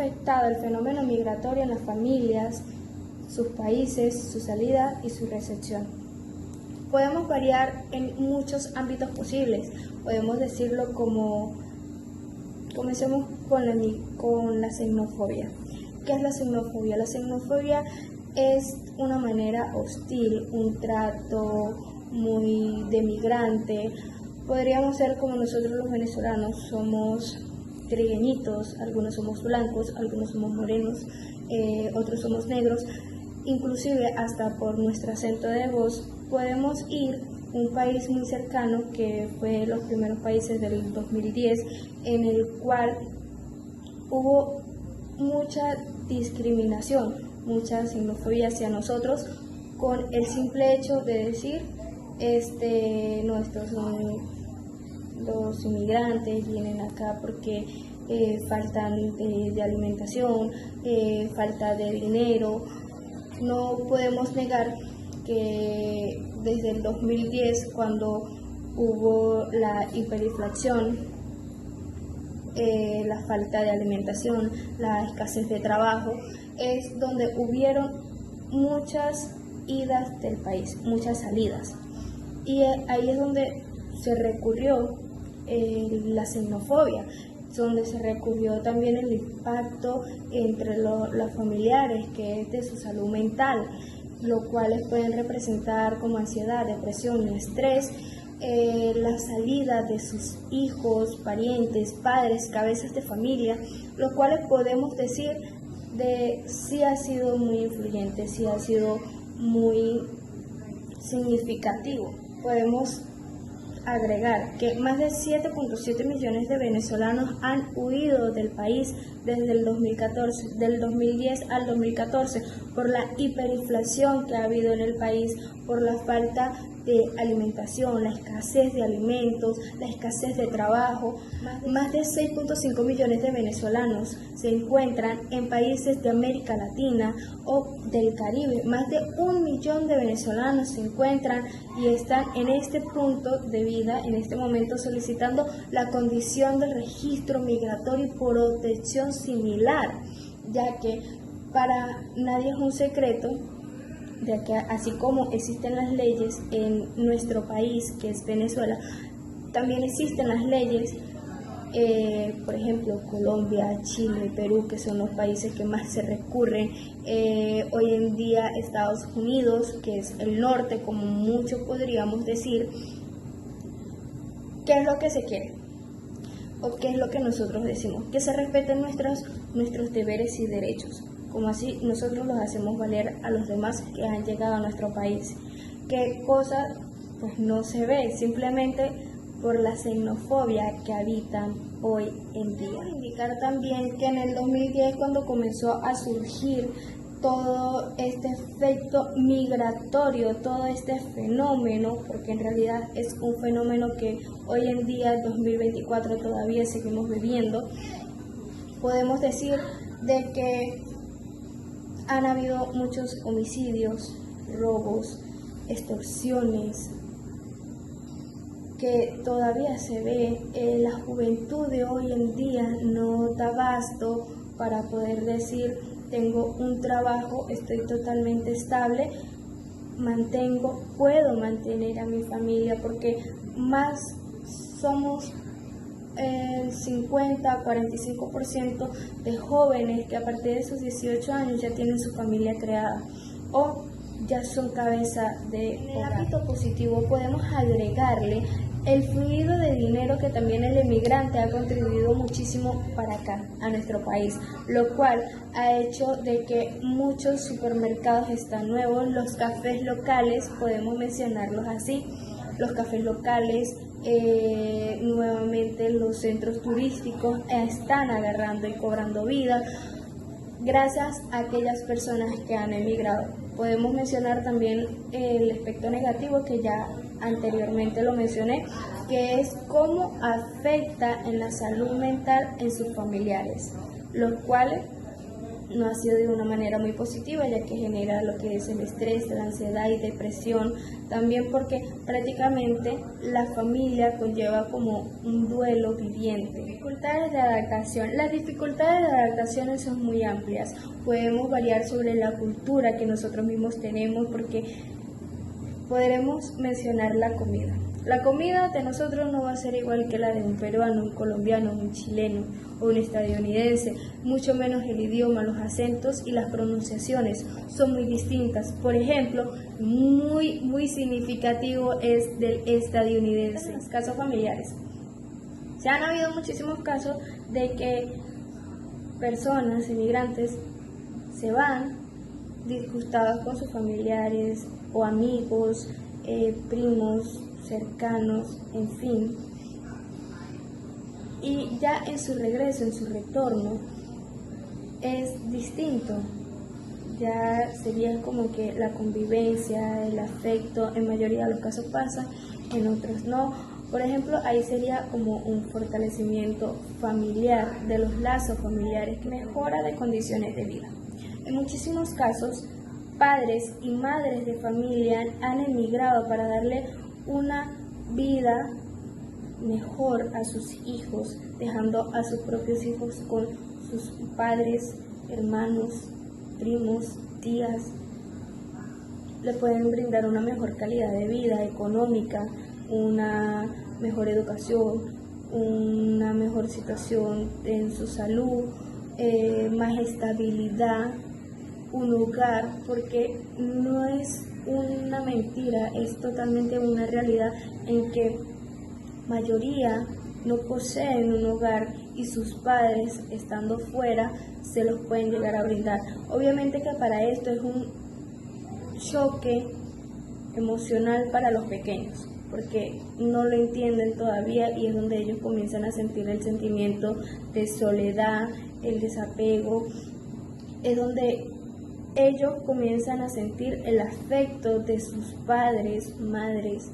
afectado el fenómeno migratorio en las familias, sus países, su salida y su recepción. Podemos variar en muchos ámbitos posibles. Podemos decirlo como, comencemos con la xenofobia. ¿Qué es la xenofobia? La xenofobia es una manera hostil, un trato muy denigrante. Podríamos ser como nosotros los venezolanos, somos trigueñitos, algunos somos blancos, algunos somos morenos, otros somos negros. Inclusive hasta por nuestro acento de voz podemos ir a un país muy cercano que fue los primeros países del 2010 en el cual hubo mucha discriminación, mucha xenofobia hacia nosotros con el simple hecho de decir no, estos son los inmigrantes, vienen acá porque faltan de alimentación, falta de dinero. No podemos negar que desde el 2010, cuando hubo la hiperinflación, la falta de alimentación, la escasez de trabajo, es donde hubieron muchas idas del país, muchas salidas. Y ahí es donde se recurrió la xenofobia, donde se recurrió también el impacto entre los familiares, que es de su salud mental, los cuales pueden representar como ansiedad, depresión, estrés, la salida de sus hijos, parientes, padres, cabezas de familia, los cuales podemos decir de sí ha sido muy influyente, sí ha sido muy significativo. Podemos agregar que más de 7.7 millones de venezolanos han huido del país desde el 2014, del 2010 al 2014, por la hiperinflación que ha habido en el país, por la falta de alimentación, la escasez de alimentos, la escasez de trabajo. Más de 6.5 millones de venezolanos se encuentran en países de América Latina o del Caribe. Más de 1 millón de venezolanos se encuentran y están en este punto de vida, en este momento, solicitando la condición del registro migratorio y protección similar, ya que para nadie es un secreto de que así como existen las leyes en nuestro país, que es Venezuela, también existen las leyes, por ejemplo, Colombia, Chile, Perú, que son los países que más se recurren. Hoy en día Estados Unidos, que es el norte, como mucho podríamos decir. ¿Qué es lo que se quiere? ¿O qué es lo que nosotros decimos? Que se respeten nuestros deberes y derechos, como así nosotros los hacemos valer a los demás que han llegado a nuestro país. ¿Qué cosa? Pues no se ve, simplemente por la xenofobia que habitan hoy en día. Quiero indicar también que en el 2010, cuando comenzó a surgir todo este efecto migratorio, todo este fenómeno, porque en realidad es un fenómeno que hoy en día, 2024, todavía seguimos viviendo, podemos decir de que han habido muchos homicidios, robos, extorsiones, que todavía se ve. La juventud de hoy en día no da abasto para poder decir: tengo un trabajo, estoy totalmente estable, puedo mantener a mi familia, porque más somos el 50-45% de jóvenes que a partir de sus 18 años ya tienen su familia creada o ya son cabeza de hogar. En el ámbito positivo podemos agregarle el fluido de dinero, que también el emigrante ha contribuido muchísimo para acá, a nuestro país, lo cual ha hecho de que muchos supermercados están nuevos, los cafés locales, podemos mencionarlos así, los cafés locales, nuevamente los centros turísticos están agarrando y cobrando vida gracias a aquellas personas que han emigrado. Podemos mencionar también el aspecto negativo, que ya anteriormente lo mencioné, que es cómo afecta en la salud mental en sus familiares, los cuales no ha sido de una manera muy positiva, ya que genera lo que es el estrés, la ansiedad y depresión, también porque prácticamente la familia conlleva como un duelo viviente. Dificultades de adaptación. Las dificultades de adaptación son muy amplias, podemos variar sobre la cultura que nosotros mismos tenemos, porque podremos mencionar la comida. La comida de nosotros no va a ser igual que la de un peruano, un colombiano, un chileno o un estadounidense, mucho menos el idioma, los acentos y las pronunciaciones son muy distintas. Por ejemplo, muy significativo es del estadounidense. Casos familiares. Se han habido muchísimos casos de que personas, inmigrantes, se van disgustadas con sus familiares o amigos, primos, cercanos, en fin. Y ya en su regreso, en su retorno, es distinto. Ya sería como que la convivencia, el afecto, en mayoría de los casos pasa, en otros no. Por ejemplo, ahí sería como un fortalecimiento familiar, de los lazos familiares, mejora de condiciones de vida. En muchísimos casos, padres y madres de familia han emigrado para darle una vida mejor a sus hijos, dejando a sus propios hijos con sus padres, hermanos, primos, tías. Le pueden brindar una mejor calidad de vida económica, una mejor educación, una mejor situación en su salud, más estabilidad, un hogar, porque no es una mentira, es totalmente una realidad en que mayoría no poseen un hogar y sus padres, estando fuera, se los pueden llegar a brindar. Obviamente que para esto es un choque emocional para los pequeños, porque no lo entienden todavía y es donde ellos comienzan a sentir el sentimiento de soledad, el desapego, es donde ellos comienzan a sentir el afecto de sus padres, madres,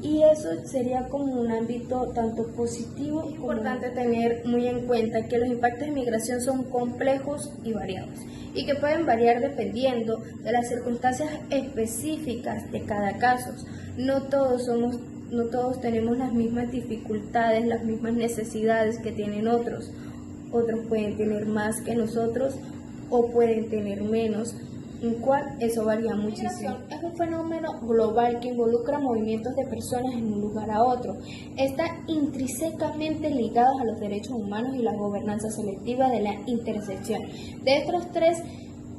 y eso sería como un ámbito tanto positivo como importante tener muy en cuenta que los impactos de migración son complejos y variados y que pueden variar dependiendo de las circunstancias específicas de cada caso. No todos tenemos las mismas dificultades, las mismas necesidades que tienen otros. Otros pueden tener más que nosotros o pueden tener menos, en cual eso varía muchísimo. Es un fenómeno global que involucra movimientos de personas en un lugar a otro. Está intrínsecamente ligado a los derechos humanos y la gobernanza selectiva de la intersección. De estos tres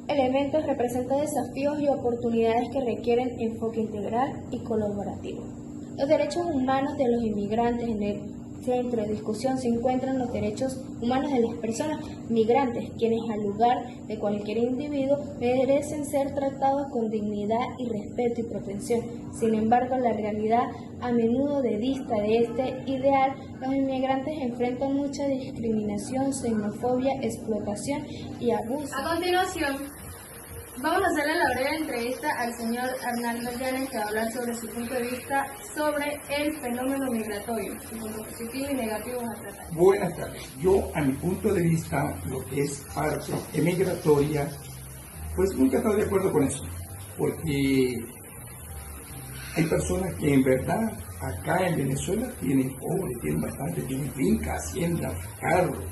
elementos representan desafíos y oportunidades que requieren enfoque integral y colaborativo. Los derechos humanos de los inmigrantes. En el centro de discusión se encuentran los derechos humanos de las personas migrantes, quienes al lugar de cualquier individuo merecen ser tratados con dignidad y respeto y protección. Sin embargo, la realidad a menudo dista de este ideal. Los inmigrantes enfrentan mucha discriminación, xenofobia, explotación y abuso. A continuación, vamos a hacerle la breve entrevista al señor Arnaldo Llanes, que va a hablar sobre su punto de vista sobre el fenómeno migratorio, sus puntos positivos y negativos a tratar. Buenas tardes. Yo, a mi punto de vista, lo que es parte migratoria, pues nunca he estado de acuerdo con eso, porque hay personas que en verdad acá en Venezuela tienen pobres, tienen bastante, tienen fincas, haciendas, carros,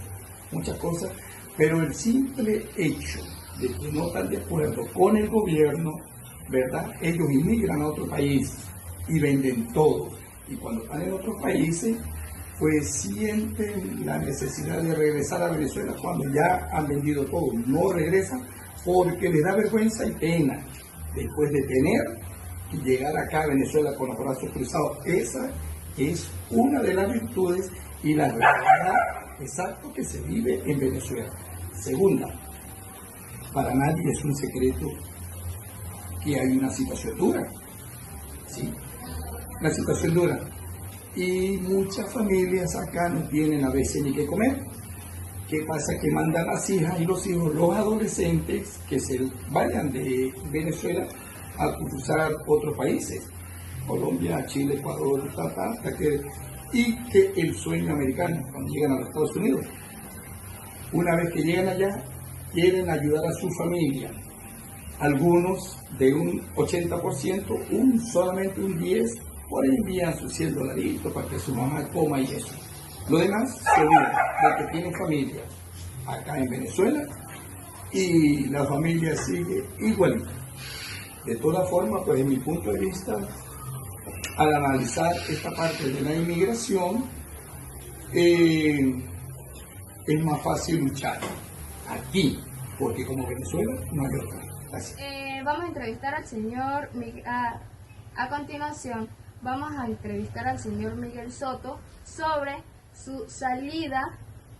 muchas cosas, pero el simple hecho de que no están de acuerdo con el gobierno, ¿verdad? Ellos inmigran a otro país y venden todo. Y cuando están en otros países, pues sienten la necesidad de regresar a Venezuela cuando ya han vendido todo. No regresan porque les da vergüenza y pena después de tener que llegar acá a Venezuela con los brazos cruzados. Esa es una de las virtudes y la realidad exacta que se vive en Venezuela. Segunda, para nadie es un secreto que hay una situación dura, ¿sí? La situación dura. Y muchas familias acá no tienen a veces ni qué comer. ¿Qué pasa? Que mandan las hijas y los hijos, los adolescentes, que se vayan de Venezuela a cruzar otros países, Colombia, Chile, Ecuador, hasta que el sueño americano, cuando llegan a los Estados Unidos. Una vez que llegan allá, quieren ayudar a su familia. Algunos de un 80%, solamente un 10%, por ahí envían sus $100 para que su mamá coma y eso. Lo demás se olvida de que tienen familia acá en Venezuela y la familia sigue igualita. De todas formas, pues en mi punto de vista, al analizar esta parte de la inmigración, es más fácil luchar aquí, porque como Venezuela no hay otra. Gracias. Vamos a entrevistar al señor, a continuación vamos a entrevistar al señor Miguel Soto sobre su salida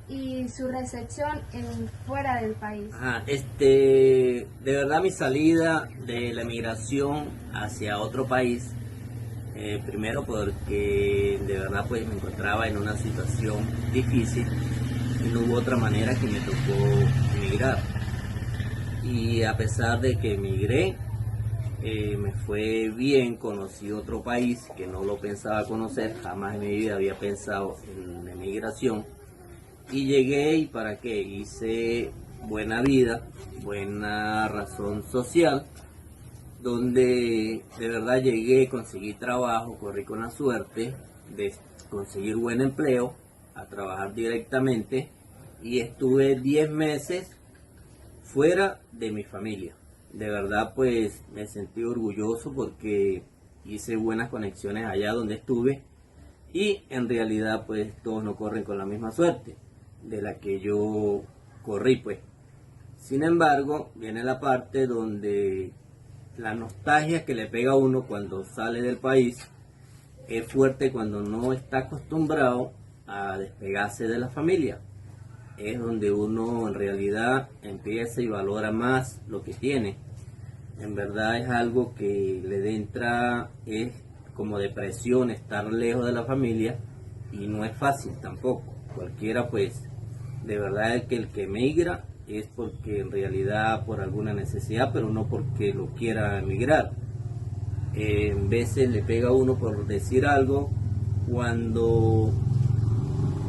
y su recepción fuera del país. De verdad mi salida de la emigración hacia otro país, primero porque de verdad pues me encontraba en una situación difícil y no hubo otra manera que me tocó emigrar. Y a pesar de que emigré, me fue bien, conocí otro país que no lo pensaba conocer, jamás en mi vida había pensado en la emigración. Y llegué y para qué, hice buena vida, buena razón social, donde de verdad llegué, conseguí trabajo, corrí con la suerte de conseguir buen empleo, a trabajar directamente y estuve 10 meses fuera de mi familia. De verdad pues me sentí orgulloso porque hice buenas conexiones allá donde estuve y en realidad pues todos no corren con la misma suerte de la que yo corrí pues. Sin embargo, viene la parte donde la nostalgia que le pega a uno cuando sale del país es fuerte cuando no está acostumbrado a despegarse de la familia. Es donde uno en realidad empieza y valora más lo que tiene. En verdad es algo que le entra, es como depresión estar lejos de la familia y no es fácil tampoco. Cualquiera pues, de verdad el que emigra es porque en realidad por alguna necesidad, pero no porque lo quiera emigrar. En veces le pega a uno por decir algo cuando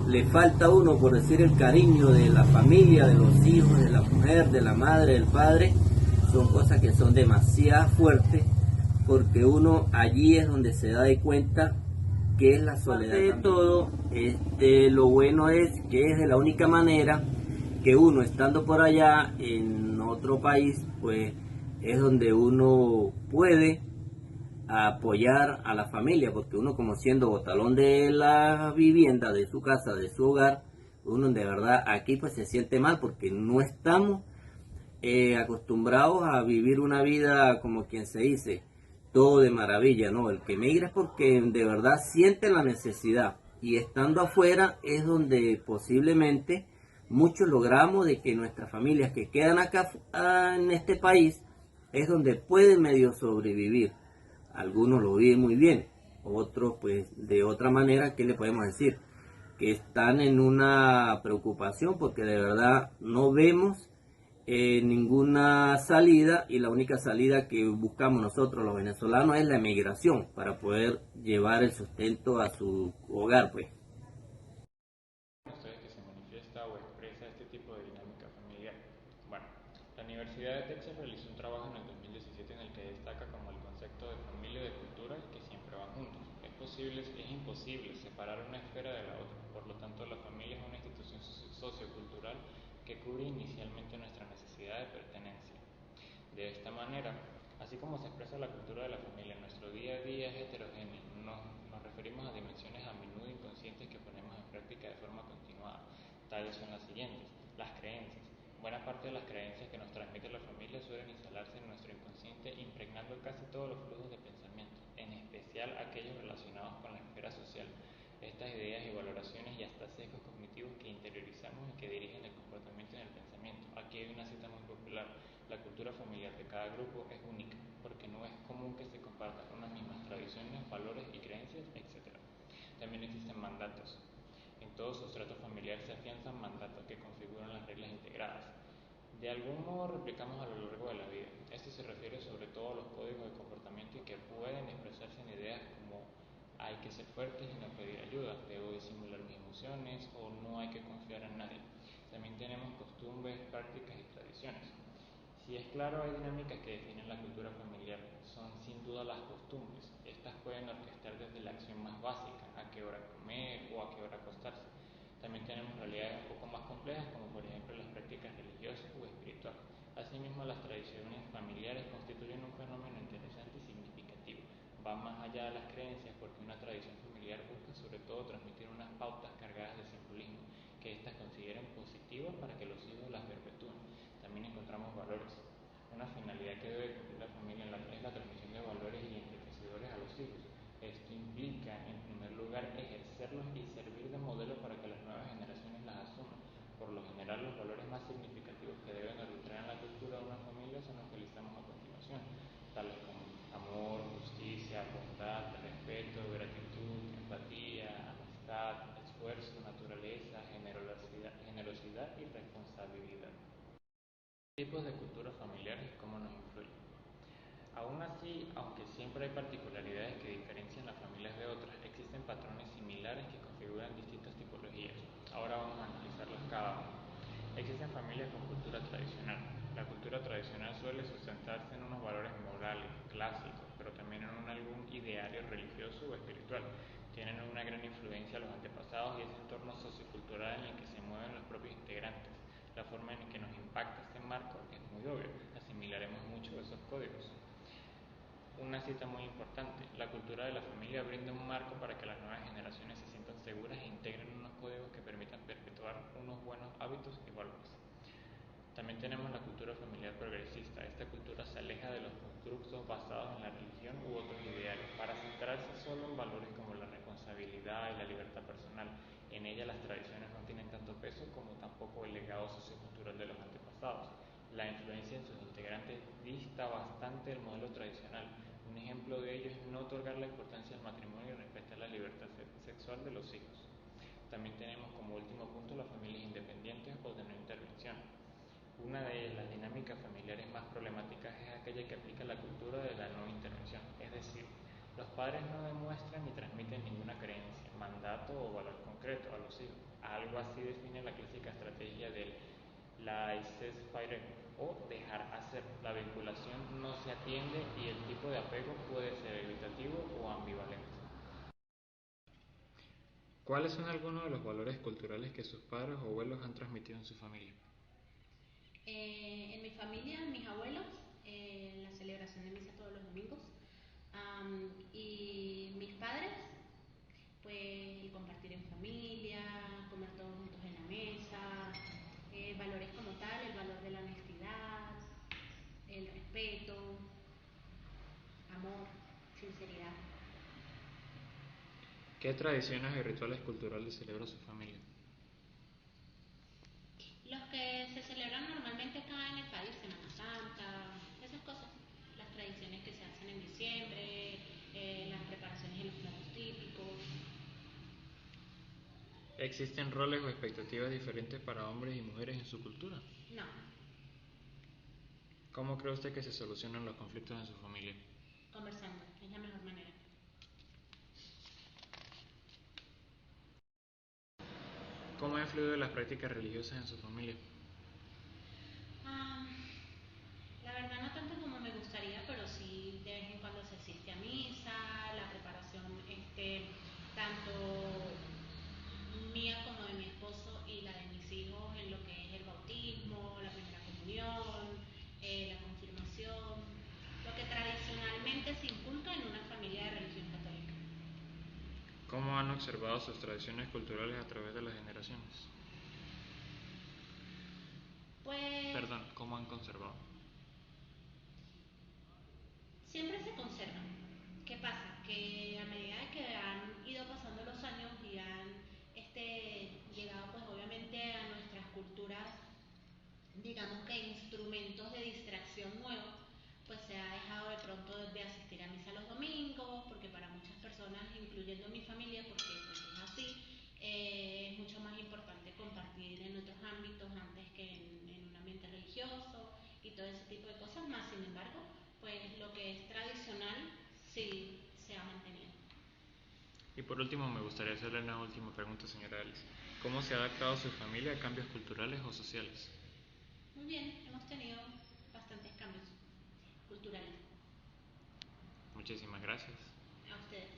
le falta a uno por decir el cariño de la familia, de los hijos, de la mujer, de la madre, del padre. Son cosas que son demasiado fuertes porque uno allí es donde se da de cuenta que es la soledad. De todo, lo bueno es que es de la única manera que uno estando por allá en otro país, pues es donde uno puede apoyar a la familia, porque uno como siendo botalón de la vivienda, de su casa, de su hogar, uno de verdad aquí pues se siente mal porque no estamos acostumbrados a vivir una vida como quien se dice, todo de maravilla, ¿no? El que migra es porque de verdad siente la necesidad y estando afuera es donde posiblemente muchos logramos de que nuestras familias que quedan acá en este país es donde pueden medio sobrevivir. Algunos lo viven muy bien, otros pues de otra manera, ¿qué le podemos decir? Que están en una preocupación porque de verdad no vemos ninguna salida y la única salida que buscamos nosotros los venezolanos es la emigración para poder llevar el sustento a su hogar pues. Ustedes que se manifiesta o expresa este tipo de dinámica familiar. Bueno, la Universidad de Texas realizó un trabajo en el 2017 en el que destaca como el concepto de familia y de cultura que siempre van juntos. Es imposible separar una esfera de la otra, por lo tanto la familia es una institución sociocultural que cubre inicialmente nuestra necesidad de pertenencia. De esta manera, así como se expresa la cultura de la familia, nuestro día a día es heterogéneo. Nos referimos a dimensiones a menudo inconscientes que ponemos en práctica de forma continuada. Tales son las siguientes: las creencias. Buena parte de las creencias que nos transmite la familia suelen instalarse en nuestro inconsciente, impregnando casi todos los flujos de pensamiento, en especial aquellos relacionados con la esfera social. Estas ideas y valoraciones y hasta sesgos cognitivos que interiorizamos y que dirigen el comportamiento y el pensamiento. Aquí hay una cita muy popular: la cultura familiar de cada grupo es única, porque no es común que se compartan unas mismas tradiciones, valores y creencias, etc. También existen mandatos. En todo sustrato familiar se afianzan mandatos que configuran las reglas integradas. De algún modo replicamos a lo largo de la vida. Esto se refiere sobre todo a los códigos de comportamiento y que pueden expresarse en ideas como hay que ser fuertes y no pedir ayuda, debo disimular mis emociones o no hay que confiar en nadie. También tenemos costumbres costumbres, prácticas y tradiciones. Si es claro, hay dinámicas que definen la cultura familiar, son sin duda las costumbres. Estas pueden orquestar desde la acción más básica, a qué hora comer o a qué hora acostarse. También tenemos realidades un poco más complejas, como por ejemplo las prácticas religiosas o espirituales. Asimismo, las tradiciones familiares constituyen un fenómeno interesante y significativo. Va más allá de las creencias porque una tradición familiar busca sobre todo transmitir unas pautas cargadas de simbolismo que éstas consideren positivas para que los hijos las perpetúen. También encontramos valores. Una finalidad que debe cumplir la familia es la transmisión de valores y enriquecedores a los hijos. Esto implica, en primer lugar, ejercerlos y servir de modelo para que las nuevas generaciones las asuman. Por lo general, los valores más significativos que deben arbitrar en la cultura de una familia son los que listamos a continuación, tales como amor, justicia, bondad, respeto, gratitud, empatía, amistad, esfuerzo, naturaleza, generosidad y responsabilidad. Tipos de cultura familiar y cómo nos influyen. Aún así, aunque siempre hay particularidades que diferencian las familias de otras, existen patrones similares que configuran distintas tipologías. Ahora vamos a analizarlas cada una. Existen familias con cultura tradicional. La cultura tradicional suele sustentarse en unos valores morales, clásicos, pero también en algún ideario religioso o espiritual. Tienen una gran influencia a los antepasados y ese entorno sociocultural en el que se mueven los propios integrantes. La forma en que nos impacta este marco es muy obvia, asimilaremos mucho de esos códigos. Una cita muy importante, la cultura de la familia brinda un marco para que las nuevas generaciones se sientan seguras e integren unos códigos que permitan perpetuar unos buenos hábitos y valores. También tenemos la cultura familiar progresista. Esta cultura se aleja de los constructos basados en la religión u otros ideales para centrarse solo en valores como la responsabilidad y la libertad personal. En ella las tradiciones no tienen tanto peso como tampoco el legado sociocultural de los antepasados. La influencia en sus integrantes dista bastante del modelo tradicional. Un ejemplo de ello es no otorgar la importancia al matrimonio y respetar la libertad sexual de los hijos. También tenemos como último punto las familias independientes o de no intervención. Una de las dinámicas familiares más problemáticas es aquella que aplica la cultura de la no intervención, es decir, los padres no demuestran ni transmiten ninguna creencia, mandato o valor concreto a los hijos. Algo así define la clásica estrategia del laissez-faire o dejar hacer. La vinculación no se atiende y el tipo de apego puede ser evitativo o ambivalente. ¿Cuáles son algunos de los valores culturales que sus padres o abuelos han transmitido en su familia? En mi familia, mis abuelos, la celebración de misa todos los domingos. Y mis padres, pues el compartir en familia, comer todos juntos en la mesa, valores como tal, el valor de la honestidad, el respeto, amor, sinceridad. ¿Qué tradiciones y rituales culturales celebra su familia? Los que se celebran normalmente acá en el país, Semana Santa, esas cosas, las tradiciones que se hacen en diciembre, las preparaciones y los platos típicos. ¿Existen roles o expectativas diferentes para hombres y mujeres en su cultura? No, ¿Cómo cree usted que se solucionan los conflictos en su familia? conversando, es la mejor manera. ¿Cómo ha influido las prácticas religiosas en su familia? Ah, la verdad no tanto como me gustaría, pero sí de vez en cuando se asiste a misa, la preparación tanto mía como de mi esposo y la de mis hijos en lo que es el bautismo, la primera comunión, la confirmación, lo que tradicionalmente se inculca en una familia de religión católica. ¿Cómo han observado sus tradiciones culturales a través de las generaciones? Pues ¿Cómo han conservado? siempre se conservan. ¿Qué pasa? Que a medida que han ido pasando los años y han llegado pues obviamente a nuestras culturas, digamos que instrumentos de distracción nuevos, pues se ha dejado de pronto de asistir a misa los domingos, porque para muchas personas, incluyendo mi familia, porque pues es así, es mucho más importante compartir en otros ámbitos antes que en un ambiente religioso y todo ese tipo de cosas más. Sin embargo, pues lo que es tradicional sí se ha mantenido. Y por último, me gustaría hacerle una última pregunta, señora Alice. ¿Cómo se ha adaptado su familia a cambios culturales o sociales? Muy bien, hemos tenido bastantes cambios culturales. Muchísimas gracias. A ustedes.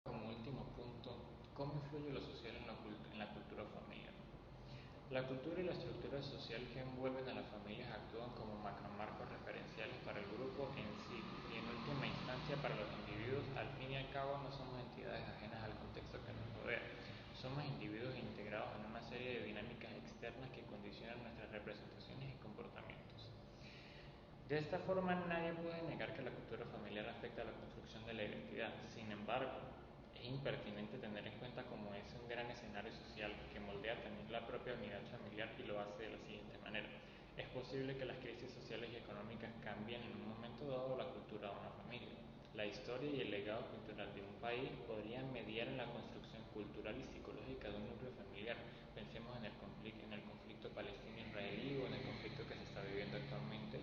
Como último punto, ¿cómo influye lo social en la cultura familiar? La cultura y la estructura social que envuelven a las familias actúan como macromarcos referenciales para el grupo en sí y en última instancia para los individuos. Al fin y al cabo no somos entidades ajenas al contexto que nos rodea. Somos individuos integrados en una serie de dinámicas externas que condicionan nuestras representaciones y comportamientos. De esta forma, nadie puede negar que la cultura familiar afecta a la construcción de la identidad. Sin embargo, es impertinente tener en cuenta como es un gran escenario social que moldea también la propia unidad familiar y lo hace de la siguiente manera. Es posible que las crisis sociales y económicas cambien en un momento dado la cultura de una familia. La historia y el legado cultural de un país podrían mediar en la construcción cultural y psicológica de un núcleo familiar. Pensemos en el conflicto palestino-israelí o en el conflicto que se está viviendo actualmente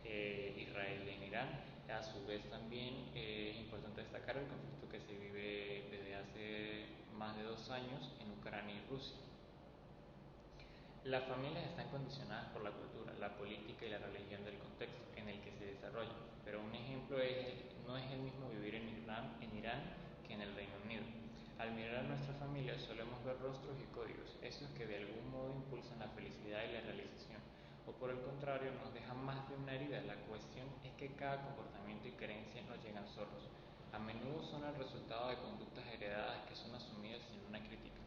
Israel en Irán. A su vez también es importante destacar el conflicto que se vive desde hace más de 2 años en Ucrania y Rusia. Las familias están condicionadas por la cultura, la política y la religión del contexto en el que se desarrollan, pero un ejemplo no es el mismo vivir en Irán que en el Reino Unido. Al mirar a nuestra familia solemos ver rostros y códigos, esos que de algún modo impulsan la felicidad y la realización, o por el contrario nos dejan más de una herida. La cuestión es que cada comportamiento y creencia no llegan solos. A menudo son el resultado de conductas heredadas que son asumidas sin una crítica.